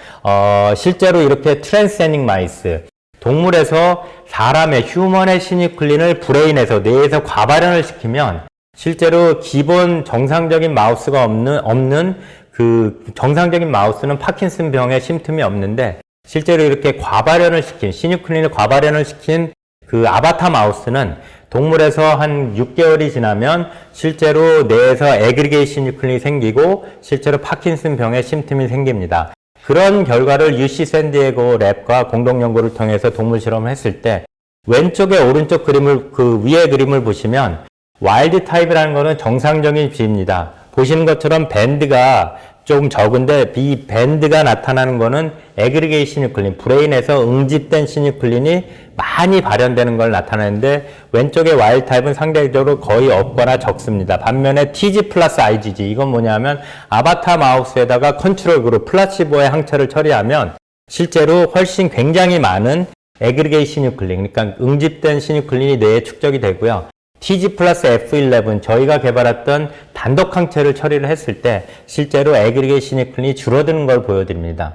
실제로 이렇게 트랜스제닉 마이스, 동물에서 사람의 휴먼의 시뉴클린을 브레인에서 뇌에서 과발현을 시키면 실제로 기본 정상적인 마우스가 없는 그 정상적인 마우스는 파킨슨 병의 심틈이 없는데 실제로 이렇게 과발현을 시킨 시뉴클린을 과발현을 시킨 그 아바타 마우스는 동물에서 한 6개월이 지나면 실제로 뇌에서 애그리게이션 뉴클린이 생기고 실제로 파킨슨 병의 심틈이 생깁니다. 그런 결과를 UC 샌디에고 랩과 공동 연구를 통해서 동물 실험을 했을 때 왼쪽에 오른쪽 그림을 그 위에 그림을 보시면 와일드 타입이라는 거는 정상적인 비입니다. 보시는 것처럼 밴드가 조금 적은데 이 밴드가 나타나는 거는 애그리게이션 뉴클린, 브레인에서 응집된 시뉴클린이 많이 발현되는 걸 나타내는데 왼쪽의 와일드 타입은 상대적으로 거의 없거나 적습니다. 반면에 TG 플러스 IgG, 이건 뭐냐면 아바타 마우스에다가 컨트롤 그룹, 플라시보의 항체를 처리하면 실제로 훨씬 굉장히 많은 애그리게이션 뉴클린, 그러니까 응집된 시뉴클린이 뇌에 축적이 되고요. TG 플러스 F11, 저희가 개발했던 단독 항체를 처리를 했을 때 실제로 애그리게이션 뉴클린이 줄어드는 걸 보여드립니다.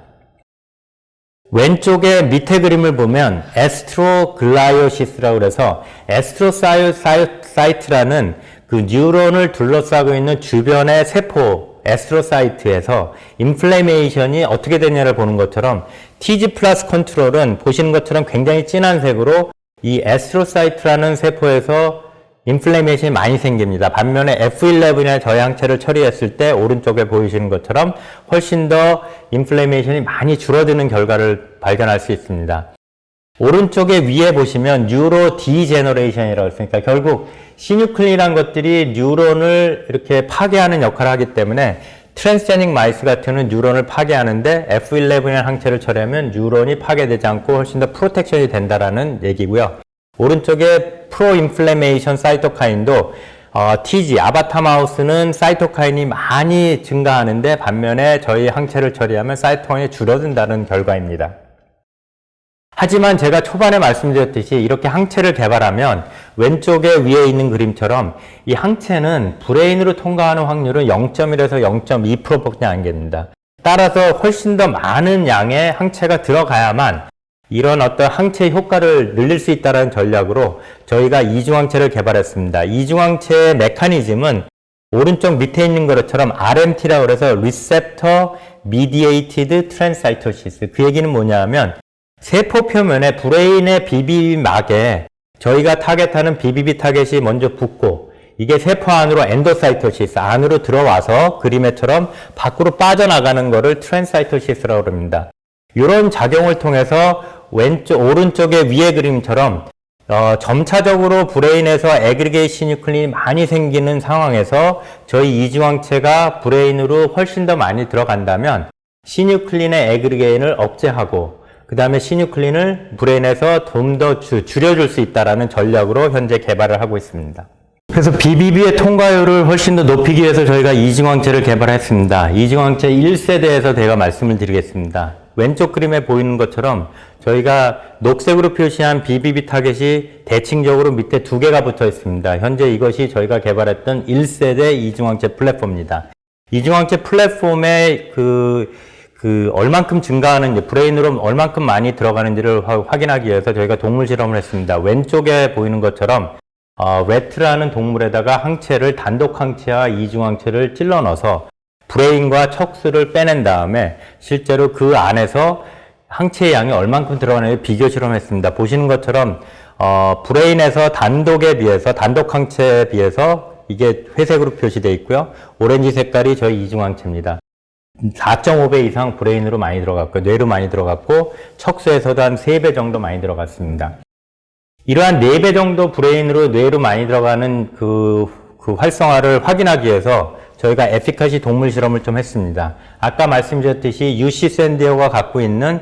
왼쪽에 밑에 그림을 보면 에스트로글라이오시스라고 그래서 에스트로사이트라는 그 뉴런을 둘러싸고 있는 주변의 세포 에스트로사이트에서 인플레이메이션이 어떻게 되냐를 보는 것처럼 TG 플러스 컨트롤은 보시는 것처럼 굉장히 진한 색으로 이 에스트로사이트라는 세포에서 인플레이메이션이 많이 생깁니다. 반면에 F11의 저희 항체를 처리했을 때 오른쪽에 보이시는 것처럼 훨씬 더 인플레이메이션이 많이 줄어드는 결과를 발견할 수 있습니다. 오른쪽에 위에 보시면 뉴로 디제너레이션이라고 했으니까 결국 시뉴클린이란 것들이 뉴런을 이렇게 파괴하는 역할을 하기 때문에 트랜스제닉 마이스 같은 경우는 뉴런을 파괴하는데 F11의 항체를 처리하면 뉴런이 파괴되지 않고 훨씬 더 프로텍션이 된다라는 얘기고요. 오른쪽에 프로인플레메이션 사이토카인도 TG, 아바타 마우스는 사이토카인이 많이 증가하는데 반면에 저희 항체를 처리하면 사이토카인이 줄어든다는 결과입니다. 하지만 제가 초반에 말씀드렸듯이 이렇게 항체를 개발하면 왼쪽에 위에 있는 그림처럼 이 항체는 브레인으로 통과하는 확률은 0.1에서 0.2%밖에 안 됩니다. 따라서 훨씬 더 많은 양의 항체가 들어가야만 이런 어떤 항체 효과를 늘릴 수 있다는 전략으로 저희가 이중항체를 개발했습니다. 이중항체의 메커니즘은 오른쪽 밑에 있는 것처럼 RMT라고 해서 Receptor Mediated Transcytosis. 그 얘기는 뭐냐면 세포 표면에 브레인의 BB막에 저희가 타겟하는 BBB 타겟이 먼저 붙고 이게 세포 안으로 엔도사이토시스 안으로 들어와서 그림에처럼 밖으로 빠져나가는 거를 트랜사이토시스라고 합니다. 이런 작용을 통해서 오른쪽의 위에 그림처럼 점차적으로 브레인에서 애그리게이션 뉴클린이 많이 생기는 상황에서 저희 이중항체가 브레인으로 훨씬 더 많이 들어간다면 시뉴클린의 애그리게인을 억제하고 그 다음에 시뉴클린을 브레인에서 좀 더 줄여줄 수 있다는 전략으로 현재 개발을 하고 있습니다. 그래서 BBB의 통과율을 훨씬 더 높이기 위해서 저희가 이중항체를 개발했습니다. 이중항체 1세대에서 제가 말씀을 드리겠습니다. 왼쪽 그림에 보이는 것처럼 저희가 녹색으로 표시한 BBB 타겟이 대칭적으로 밑에 2개가 붙어 있습니다. 현재 이것이 저희가 개발했던 1세대 이중항체 플랫폼입니다. 이중항체 플랫폼의 얼만큼 증가하는지, 브레인으로 얼만큼 많이 들어가는지를 확인하기 위해서 저희가 동물 실험을 했습니다. 왼쪽에 보이는 것처럼 레트라는 동물에다가 항체를 단독 항체와 이중 항체를 찔러 넣어서 브레인과 척수를 빼낸 다음에 실제로 그 안에서 항체의 양이 얼만큼 들어가는지 비교 실험했습니다. 보시는 것처럼 브레인에서 단독에 비해서 단독 항체에 비해서 이게 회색으로 표시되어 있고요. 오렌지 색깔이 저희 이중 항체입니다. 4.5배 이상 브레인으로 많이 들어갔고 뇌로 많이 들어갔고 척수에서도 한 3배 정도 많이 들어갔습니다. 이러한 4배 정도 브레인으로 뇌로 많이 들어가는 그 활성화를 확인하기 위해서 저희가 에피카시 동물 실험을 좀 했습니다. 아까 말씀드렸듯이 UC 샌디에고가 갖고 있는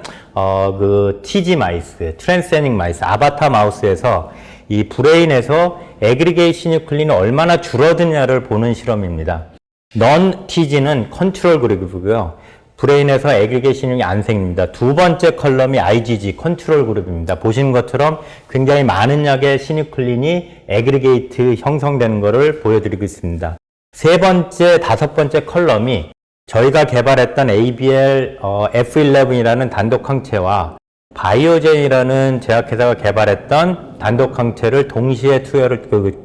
TG 마이스, 트랜스제닉 마이스, 아바타 마우스에서 이 브레인에서 애그리게이션 뉴클린이 얼마나 줄어드냐를 보는 실험입니다. 넌 TG는 컨트롤 그룹이고요. 브레인에서 애그리게이션이 안 생깁니다. 두 번째 컬럼이 IgG 컨트롤 그룹입니다. 보시는 것처럼 굉장히 많은 약의 시뉴클린이 애그리게이트 형성되는 것을 보여드리고 있습니다. 세 번째, 다섯 번째 컬럼이 저희가 개발했던 ABL F11이라는 단독 항체와 바이오젠이라는 제약회사가 개발했던 단독 항체를 동시에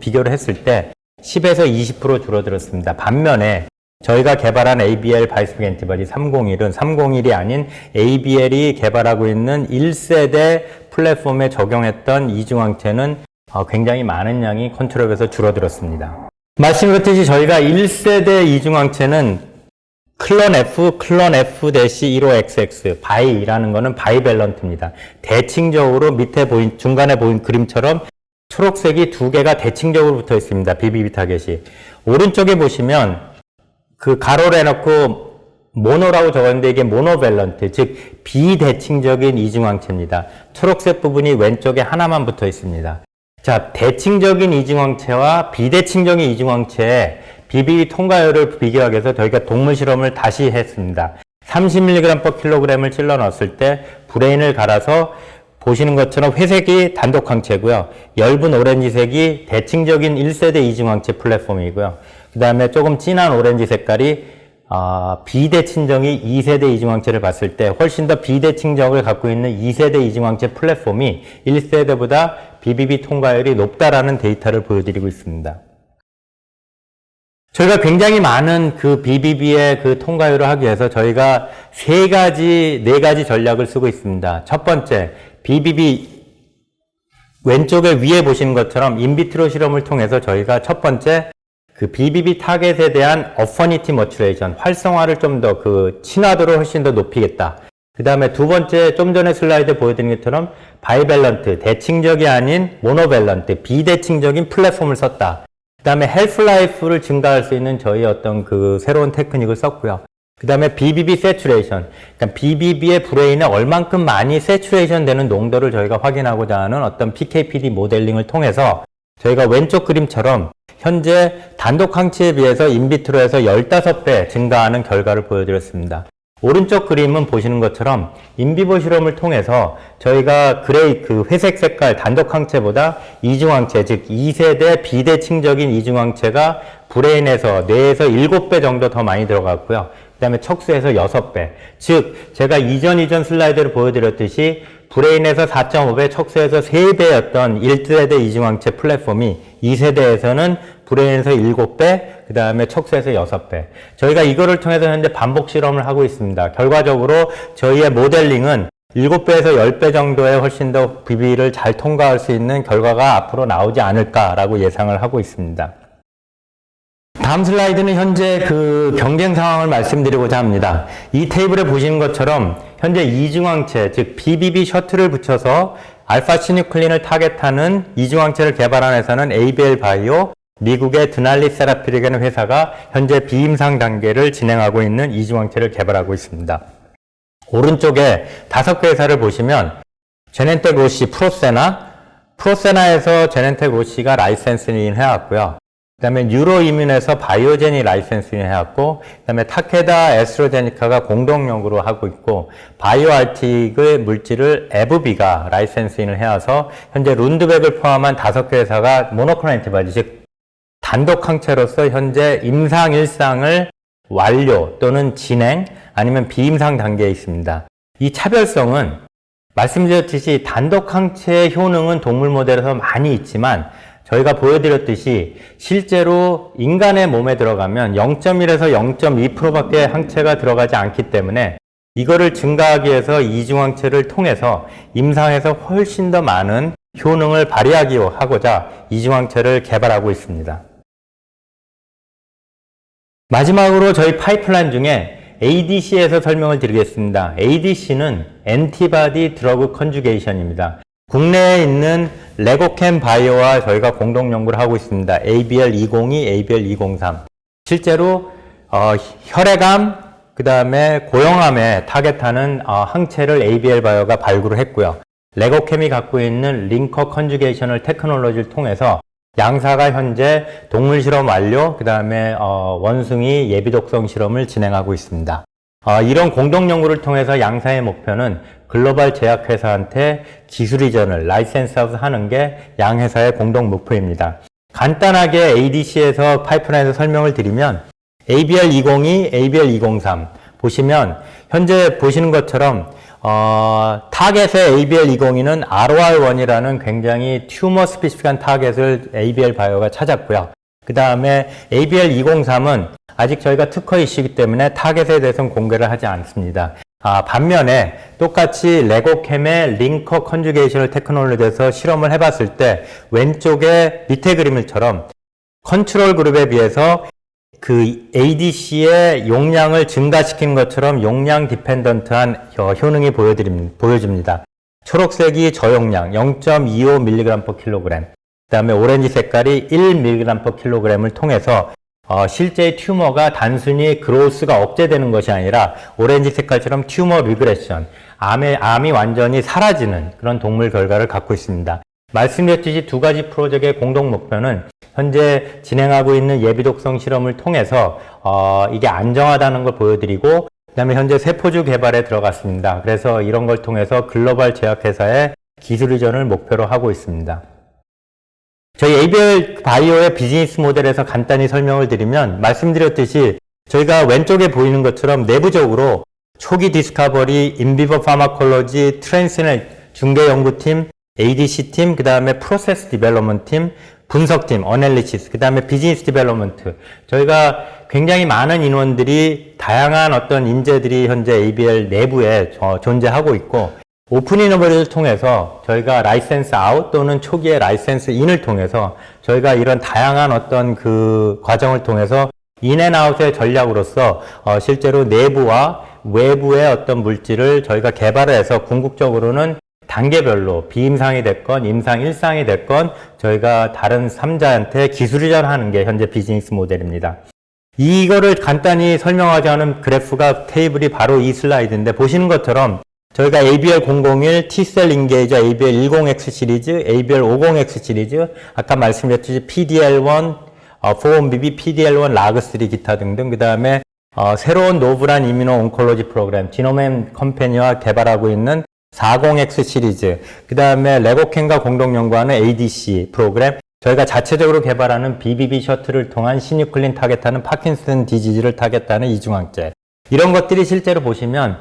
비교를 했을 때 10에서 20% 줄어들었습니다. 반면에 저희가 개발한 ABL 바이스펙 엔티바디 301이 아닌 ABL이 개발하고 있는 1세대 플랫폼에 적용했던 이중항체는 굉장히 많은 양이 컨트롤에서 줄어들었습니다. 말씀드렸듯이 저희가 1세대 이중항체는 클론 F-15XX, 바이라는 거는 바이밸런트입니다. 대칭적으로 밑에 중간에 보인 그림처럼 초록색이 두 개가 대칭적으로 붙어 있습니다. BBB 타겟이. 오른쪽에 보시면 그 가로를 해놓고 모노라고 적었는데 이게 모노밸런트, 즉 비대칭적인 이중항체입니다. 초록색 부분이 왼쪽에 하나만 붙어 있습니다. 자, 대칭적인 이중항체와 비대칭적인 이중항체의 BBB 통과율을 비교하기 위해서 저희가 동물 실험을 다시 했습니다. 30mg/kg을 찔러 넣었을 때 브레인을 갈아서 보시는 것처럼 회색이 단독항체고요. 엷은 오렌지색이 대칭적인 1세대 이중항체 플랫폼이고요. 그 다음에 조금 진한 오렌지 색깔이 비대칭적인 2세대 이중항체를 봤을 때 훨씬 더 비대칭적을 갖고 있는 2세대 이중항체 플랫폼이 1세대보다 BBB 통과율이 높다라는 데이터를 보여드리고 있습니다. 저희가 굉장히 많은 그 BBB의 그 통과율을 하기 위해서 저희가 네 가지 전략을 쓰고 있습니다. 첫 번째, BBB 왼쪽에 위에 보시는 것처럼 인비트로 실험을 통해서 저희가 첫 번째 그 BBB 타겟에 대한 어퍼니티 머추레이션, 활성화를 좀 더 그 친화도를 훨씬 더 높이겠다. 그 다음에 두 번째, 좀 전에 슬라이드 보여드린 것처럼 바이밸런트, 대칭적이 아닌 모노밸런트, 비대칭적인 플랫폼을 썼다. 그 다음에 헬프라이프를 증가할 수 있는 저희 어떤 그 새로운 테크닉을 썼고요. 그 다음에 BBB 세츄레이션, 그러니까 BBB의 브레인에 얼만큼 많이 세츄레이션 되는 농도를 저희가 확인하고자 하는 어떤 PKPD 모델링을 통해서 저희가 왼쪽 그림처럼 현재 단독 항체에 비해서 인비트로에서 15배 증가하는 결과를 보여드렸습니다. 오른쪽 그림은 보시는 것처럼 인비보 실험을 통해서 저희가 그 회색 색깔 단독 항체보다 이중항체, 즉 2세대 비대칭적인 이중항체가 브레인에서 뇌에서 7배 정도 더 많이 들어갔고요. 그 다음에 척수에서 6배. 즉 제가 이전 슬라이드를 보여드렸듯이 브레인에서 4.5배, 척수에서 3배였던 1세대 이중항체 플랫폼이 2세대에서는 브레인에서 7배, 그 다음에 척수에서 6배. 저희가 이거를 통해서 현재 반복 실험을 하고 있습니다. 결과적으로 저희의 모델링은 7배에서 10배 정도의 훨씬 더 BBB를 잘 통과할 수 있는 결과가 앞으로 나오지 않을까라고 예상을 하고 있습니다. 다음 슬라이드는 현재 그 경쟁 상황을 말씀드리고자 합니다. 이 테이블에 보시는 것처럼 현재 이중항체, 즉 BBB 셔틀을 붙여서 알파-시뉴클린을 타겟하는 이중항체를 개발한 회사는 ABL 바이오, 미국의 드날리 세라피라는 회사가 현재 비임상 단계를 진행하고 있는 이중항체를 개발하고 있습니다. 오른쪽에 5개 회사를 보시면 제넨텍 로시 프로세나에서 제넨텍 로시가 라이센싱 해왔고요. 그 다음에 뉴로이뮨에서 바이오젠이 라이센싱 해왔고, 그 다음에 타케다 에스트로제니카가 공동연구로 하고 있고, 바이오알틱의 물질을 에브비가 라이센싱을 해와서 현재 룬드백을 포함한 5개 회사가 모노클로널 엔티바디, 즉 단독 항체로서 현재 임상 1상을 완료 또는 진행 아니면 비임상 단계에 있습니다. 이 차별성은 말씀드렸듯이 단독 항체의 효능은 동물 모델에서 많이 있지만 저희가 보여드렸듯이 실제로 인간의 몸에 들어가면 0.1에서 0.2%밖에 항체가 들어가지 않기 때문에 이거를 증가하기 위해서 이중항체를 통해서 임상에서 훨씬 더 많은 효능을 발휘하기 하고자 이중항체를 개발하고 있습니다. 마지막으로 저희 파이프라인 중에 ADC에서 설명을 드리겠습니다. ADC는 엔티바디 드러그 컨주게이션입니다. 국내에 있는 레고캠 바이오와 저희가 공동 연구를 하고 있습니다. ABL202, ABL203. 실제로 혈액암, 그 다음에 고형암에 타겟하는 항체를 ABL 바이오가 발굴을 했고요. 레고캠이 갖고 있는 링커 컨주게이션을 테크놀로지를 통해서 양사가 현재 동물 실험 완료, 그 다음에 원숭이 예비독성 실험을 진행하고 있습니다. 이런 공동 연구를 통해서 양사의 목표는 글로벌 제약회사한테 기술 이전을 라이센스아웃 하는 게 양회사의 공동 목표입니다. 간단하게 ADC에서 파이프라인에서 설명을 드리면 ABL202, ABL203 보시면 현재 보시는 것처럼 타겟의 ABL202는 ROR1이라는 굉장히 튜머 스피시픽한 타겟을 ABL 바이오가 찾았고요. 그 다음에 ABL203은 아직 저희가 특허 이슈이기 때문에 타겟에 대해서는 공개를 하지 않습니다. 반면에 똑같이 레고캠의 링커 컨주게이션을 테크놀로지에서 실험을 해봤을 때 왼쪽에 밑에 그림을처럼 컨트롤 그룹에 비해서 그 ADC의 용량을 증가시키는 것처럼 용량 디펜던트한 효능이 보여집니다. 초록색이 저용량 0.25mg/kg, 그 다음에 오렌지 색깔이 1mg/kg을 통해서 실제의 튜머가 단순히 그로스가 억제되는 것이 아니라 오렌지 색깔처럼 튜머 리그레션, 암이 완전히 사라지는 그런 동물 결과를 갖고 있습니다. 말씀드렸듯이 두 가지 프로젝트의 공동 목표는 현재 진행하고 있는 예비독성 실험을 통해서 이게 안정하다는 걸 보여드리고, 그 다음에 현재 세포주 개발에 들어갔습니다. 그래서 이런 걸 통해서 글로벌 제약회사의 기술 이전을 목표로 하고 있습니다. 저희 ABL 바이오의 비즈니스 모델에서 간단히 설명을 드리면, 말씀드렸듯이 저희가 왼쪽에 보이는 것처럼 내부적으로 초기 디스커버리, 인비버 파마콜로지, 트랜스널 중개연구팀, ADC팀, 그 다음에 프로세스 디벨롭먼트팀, 분석팀, 어널리시스, 그 다음에 비즈니스 디벨롭먼트. 저희가 굉장히 많은 인원들이, 다양한 어떤 인재들이 현재 ABL 내부에 존재하고 있고, 오픈 이노베이션을 통해서 저희가 라이센스 아웃 또는 초기에 라이센스 인을 통해서 저희가 이런 다양한 어떤 그 과정을 통해서 인앤아웃의 전략으로서 실제로 내부와 외부의 어떤 물질을 저희가 개발을 해서 궁극적으로는 단계별로 비임상이 됐건 임상 1상이 됐건 저희가 다른 3자한테 기술 이전하는 게 현재 비즈니스 모델입니다. 이거를 간단히 설명하자는 그래프가 테이블이 바로 이 슬라이드인데, 보시는 것처럼 저희가 ABL001 T셀 인게이저, ABL10X 시리즈, ABL50X 시리즈, 아까 말씀드렸듯이 PDL1, 4-1BB, PDL1, 라그3 기타 등등, 그 다음에 새로운 노블한 이뮤노 온콜로지 프로그램, 지노맨 컴퍼니와 개발하고 있는 40X 시리즈, 그 다음에 레고캠과 공동 연구하는 ADC 프로그램, 저희가 자체적으로 개발하는 BBB 셔틀을 통한 시뉴클린 타겟하는 파킨슨 디지즈를 타겟하는 이중항체, 이런 것들이 실제로 보시면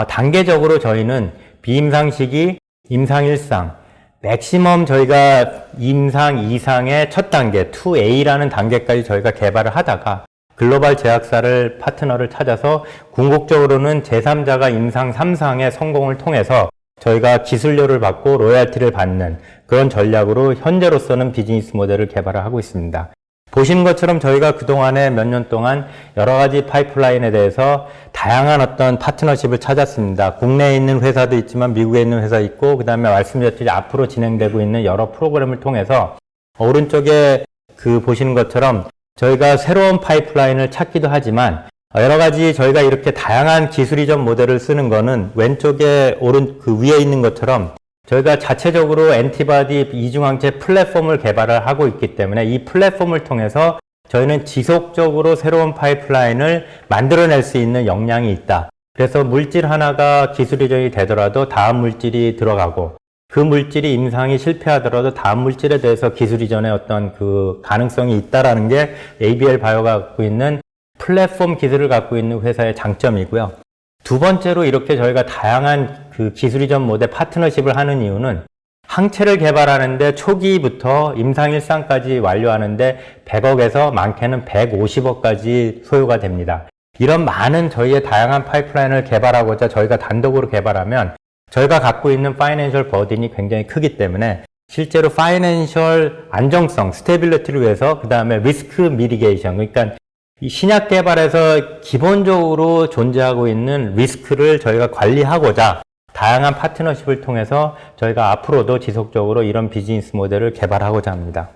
단계적으로 저희는 비임상 시기, 임상 1상, 맥시멈 저희가 임상 2상의 첫 단계 2A라는 단계까지 저희가 개발을 하다가 글로벌 제약사를 파트너를 찾아서 궁극적으로는 제3자가 임상 3상의 성공을 통해서 저희가 기술료를 받고 로열티를 받는 그런 전략으로 현재로서는 비즈니스 모델을 개발을 하고 있습니다. 보시는 것처럼 저희가 그동안에 몇 년 동안 여러 가지 파이프라인에 대해서 다양한 어떤 파트너십을 찾았습니다. 국내에 있는 회사도 있지만 미국에 있는 회사 있고, 그 다음에 말씀드렸듯이 앞으로 진행되고 있는 여러 프로그램을 통해서 오른쪽에 그 보시는 것처럼 저희가 새로운 파이프라인을 찾기도 하지만 여러 가지 저희가 이렇게 다양한 기술 이전 모델을 쓰는 거는 왼쪽에 그 위에 있는 것처럼 저희가 자체적으로 엔티바디 이중항체 플랫폼을 개발을 하고 있기 때문에 이 플랫폼을 통해서 저희는 지속적으로 새로운 파이프라인을 만들어낼 수 있는 역량이 있다. 그래서 물질 하나가 기술 이전이 되더라도 다음 물질이 들어가고, 그 물질이 임상이 실패하더라도 다음 물질에 대해서 기술 이전의 어떤 그 가능성이 있다라는 게 ABL 바이오가 갖고 있는 플랫폼 기술을 갖고 있는 회사의 장점이고요. 두 번째로 이렇게 저희가 다양한 그 기술 이전 모델 파트너십을 하는 이유는 항체를 개발하는데 초기부터 임상 1상까지 완료하는데 100억에서 많게는 150억까지 소요가 됩니다. 이런 많은 저희의 다양한 파이프라인을 개발하고자 저희가 단독으로 개발하면 저희가 갖고 있는 파이낸셜 버든이 굉장히 크기 때문에 실제로 파이낸셜 안정성, 스테빌리티를 위해서, 그 다음에 리스크 미리게이션, 그러니까 이 신약 개발에서 기본적으로 존재하고 있는 리스크를 저희가 관리하고자 다양한 파트너십을 통해서 저희가 앞으로도 지속적으로 이런 비즈니스 모델을 개발하고자 합니다.